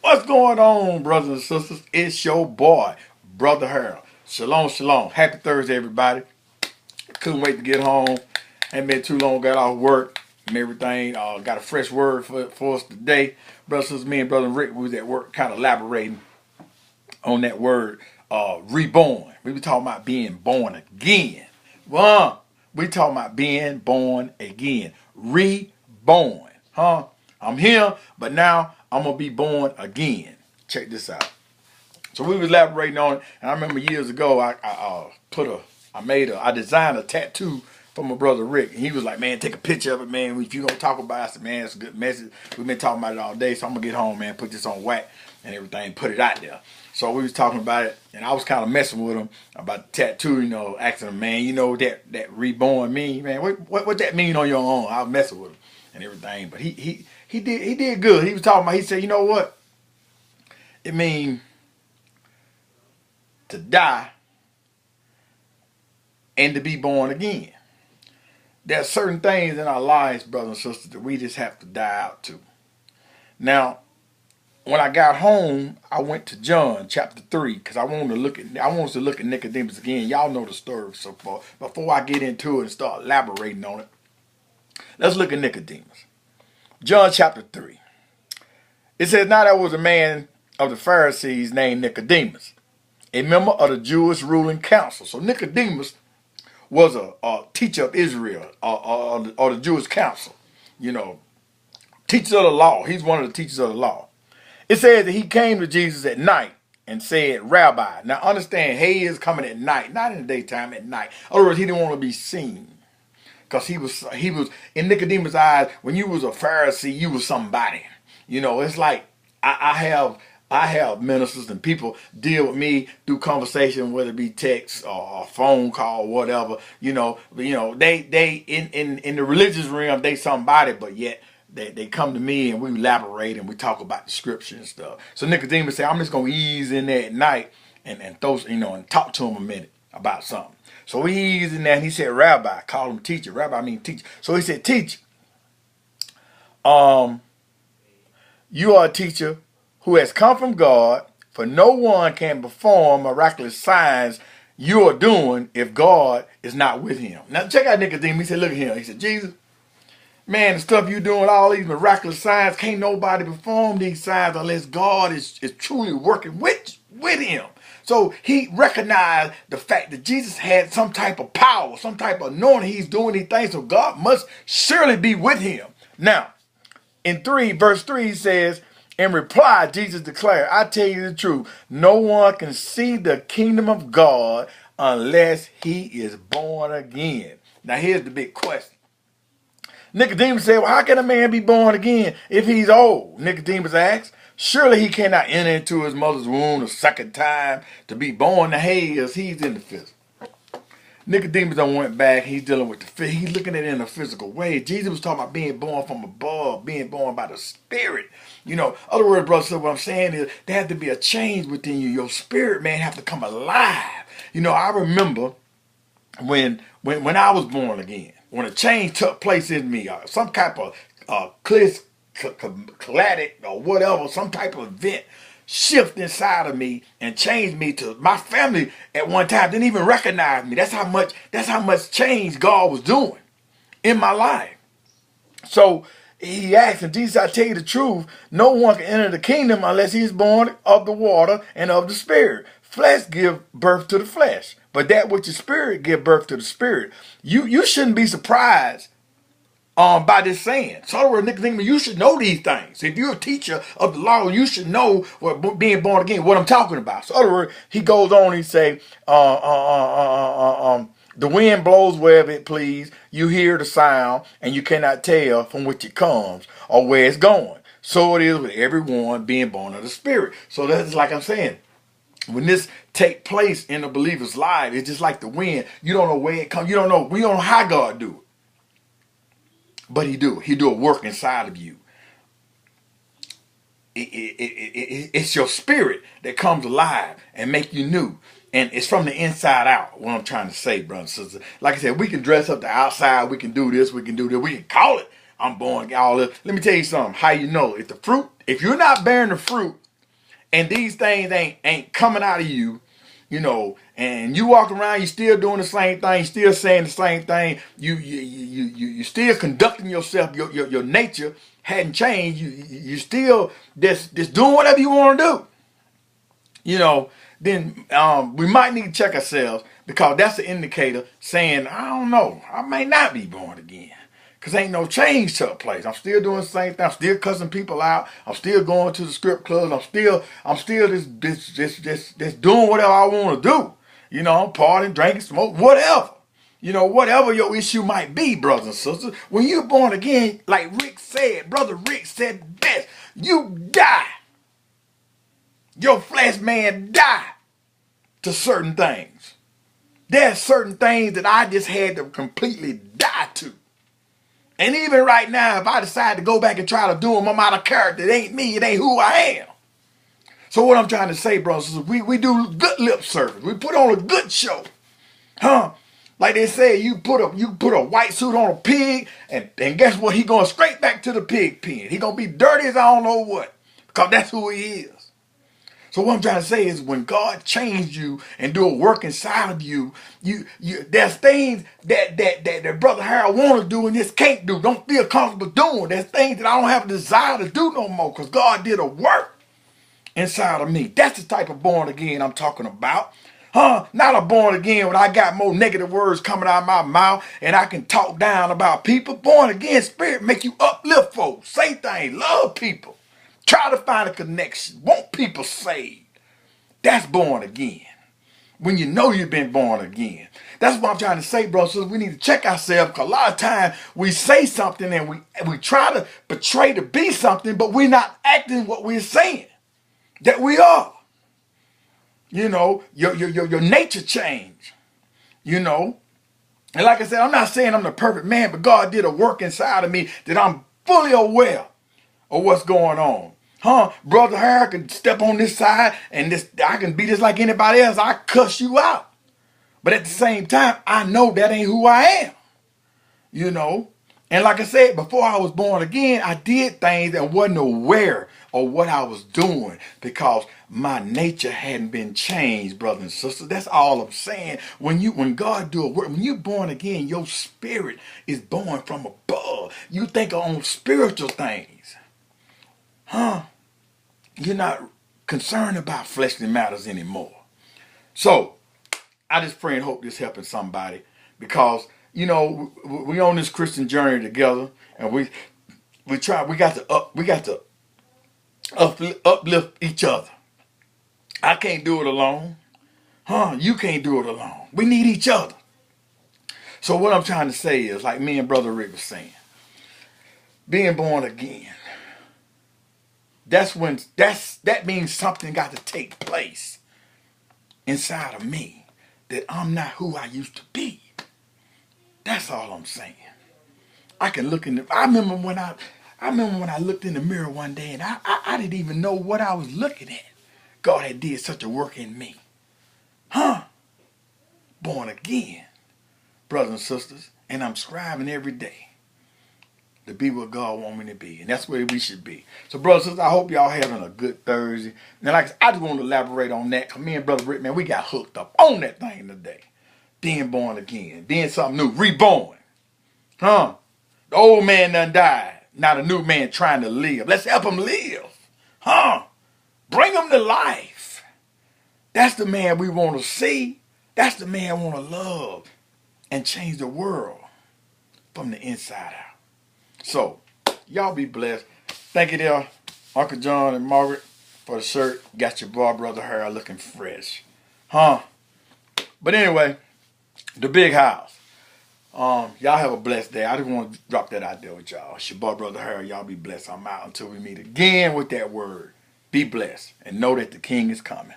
What's going on, brothers and sisters? It's your boy, Brother Harold. Shalom, shalom. Happy Thursday, everybody. Couldn't wait to get home. Ain't been too long, got off work and everything. Got a fresh word for us today. Brothers and sisters, me and Brother Rick, we was at work kind of elaborating on that word, reborn. We were talking about being born again. We talking about being born again. Reborn. I'm here, but now I'm going to be born again. Check this out. So we was elaborating on it, and I remember years ago, I designed a tattoo for my brother Rick, and he was like, man, take a picture of it, man. If you gonna talk about it, I said, man, it's a good message. We've been talking about it all day, so I'm gonna get home, man, put this on whack and everything, put it out there. So we was talking about it, and I was kind of messing with him about the tattoo, asking him, man, that reborn mean, man, what that mean on your own? I was messing with him and everything, but he did good. He was talking about, he said, you know what? It mean to die and to be born again. There are certain things in our lives, brothers and sisters, that we just have to die out to. Now, when I got home, I went to John chapter 3 because I wanted to look at Nicodemus again. Y'all know the story so far. Before I get into it and start elaborating on it, let's look at Nicodemus. John chapter 3. It says, now there was a man of the Pharisees named Nicodemus, a member of the Jewish ruling council. So Nicodemus was a teacher of Israel, or the Jewish council, teacher of the law. He's one of the teachers of the law. It says that he came to Jesus at night and said, Rabbi. Now understand, he is coming at night, not in the daytime, at night. In other words, he didn't want to be seen. Because he was in Nicodemus' eyes, when you was a Pharisee, you was somebody. It's like I have ministers and people deal with me through conversation, whether it be text or phone call, or whatever. They in the religious realm, they somebody, but yet they come to me and we elaborate and we talk about the scripture and stuff. So Nicodemus said, I'm just gonna ease in there at night and throw, and talk to him a minute about something. So he eased in there and he said, Rabbi, call him teacher. Rabbi mean teacher. So he said, teacher, you are a teacher who has come from God, for no one can perform miraculous signs you are doing if God is not with him. Now check out Nicodemus. He said, look at him. He said, Jesus, man, the stuff you doing, all these miraculous signs, can't nobody perform these signs unless God is truly working with him. So he recognized the fact that Jesus had some type of power, some type of anointing. He's doing these things, so God must surely be with him. Now, in verse 3 he says, in reply, Jesus declared, I tell you the truth, no one can see the kingdom of God unless he is born again. Now here's the big question. Nicodemus said, well, how can a man be born again if he's old? Nicodemus asked, surely he cannot enter into his mother's womb a second time to be born. Now he's in the physical. Nicodemus done went back. He's dealing with he's looking at it in a physical way. Jesus was talking about being born from above, being born by the Spirit. Other words, brother, so what I'm saying is there has to be a change within you. Your spirit, man, have to come alive. I remember when I was born again, when a change took place in me, some type of climatic or whatever, some type of event shift inside of me and changed me to my family at one time didn't even recognize me. That's how much change God was doing in my life. So he asked, and Jesus, I tell you the truth, no one can enter the kingdom unless he's born of the water and of the Spirit. Flesh give birth to the flesh, but that which is spirit give birth to the spirit. You shouldn't be surprised by this saying. So in other words, Nicodemus, you should know these things. If you're a teacher of the law, you should know what being born again, what I'm talking about. So in other words, he goes on and he say, the wind blows wherever it please. You hear the sound and you cannot tell from which it comes or where it's going. So it is with everyone being born of the Spirit. So that's like I'm saying. When this take place in a believer's life, it's just like the wind. You don't know where it comes. We don't know how God do it. But he do a work inside of you. It's your spirit that comes alive and make you new. And it's from the inside out, what I'm trying to say, brothers and sisters. Like I said, we can dress up the outside. We can do this. We can do that. We can call it, I'm born, all this. Let me tell you something. How you know? If you're not bearing the fruit and these things ain't coming out of you, you know, and you walk around, you still doing the same thing, still saying the same thing, you still conducting yourself, your nature hadn't changed, you still just doing whatever you want to do, you know, then we might need to check ourselves, because that's an indicator saying, I don't know, I may not be born again. Because ain't no change took place. I'm still doing the same thing. I'm still cussing people out. I'm still going to the strip clubs. I'm still just doing whatever I want to do. You know, partying, drinking, smoke, whatever. You know, whatever your issue might be, brothers and sisters. When you're born again, like Rick said, Brother Rick said best, you die. Your flesh man die to certain things. There's certain things that I just had to completely die to. And even right now, if I decide to go back and try to do them, I'm out of character. It ain't me. It ain't who I am. So what I'm trying to say, brothers, is we do good lip service. We put on a good show. Huh? Like they say, you put a white suit on a pig, and guess what? He going straight back to the pig pen. He going to be dirty as I don't know what. Because that's who he is. So what I'm trying to say is, when God changed you and do a work inside of you, there's things that Brother Harold want to do and just can't do, don't feel comfortable doing. There's things that I don't have a desire to do no more, because God did a work inside of me. That's the type of born again I'm talking about. Huh? Not a born again when I got more negative words coming out of my mouth and I can talk down about people. Born again spirit make you uplift folks, say things, love people. Try to find a connection. Want people saved. That's born again. When you know you've been born again. That's what I'm trying to say, bro. So we need to check ourselves, because a lot of times we say something and we try to portray to be something, but we're not acting what we're saying that we are. You know, your nature change. You know. And like I said, I'm not saying I'm the perfect man, but God did a work inside of me that I'm fully aware of what's going on. Huh? Brother Harry can step on this side and I can be just like anybody else. I cuss you out. But at the same time, I know that ain't who I am. You know? And like I said, before I was born again, I did things and wasn't aware of what I was doing, because my nature hadn't been changed, brothers and sisters. That's all I'm saying. When God do a work, when you're born again, your spirit is born from above. You think on spiritual things. Huh? You're not concerned about fleshly matters anymore. So, I just pray and hope this helping somebody, because, you know, we on this Christian journey together, and we got to uplift each other. I can't do it alone. Huh? You can't do it alone. We need each other. So what I'm trying to say is, like me and Brother Rick was saying, being born again, that means something got to take place inside of me, that I'm not who I used to be. That's all I'm saying. I can look in the, I remember when I looked in the mirror one day, and I didn't even know what I was looking at. God had did such a work in me. Huh? Born again, brothers and sisters, and I'm striving every day to be what God wants me to be. And that's where we should be. So, brothers and sisters, I hope y'all having a good Thursday. Now, like I just want to elaborate on that, because me and Brother Rick, man, we got hooked up on that thing today. Being born again. Being something new. Reborn. Huh? The old man done died. Now the new man trying to live. Let's help him live. Huh? Bring him to life. That's the man we want to see. That's the man we want to love and change the world from the inside out. So, y'all be blessed. Thank you there, Uncle John and Margaret, for the shirt. Got your boy, Brother Harold, looking fresh. Huh? But anyway, the big house. Y'all have a blessed day. I just want to drop that out there with y'all. It's your boy, Brother Harold. Y'all be blessed. I'm out until we meet again with that word. Be blessed and know that the King is coming.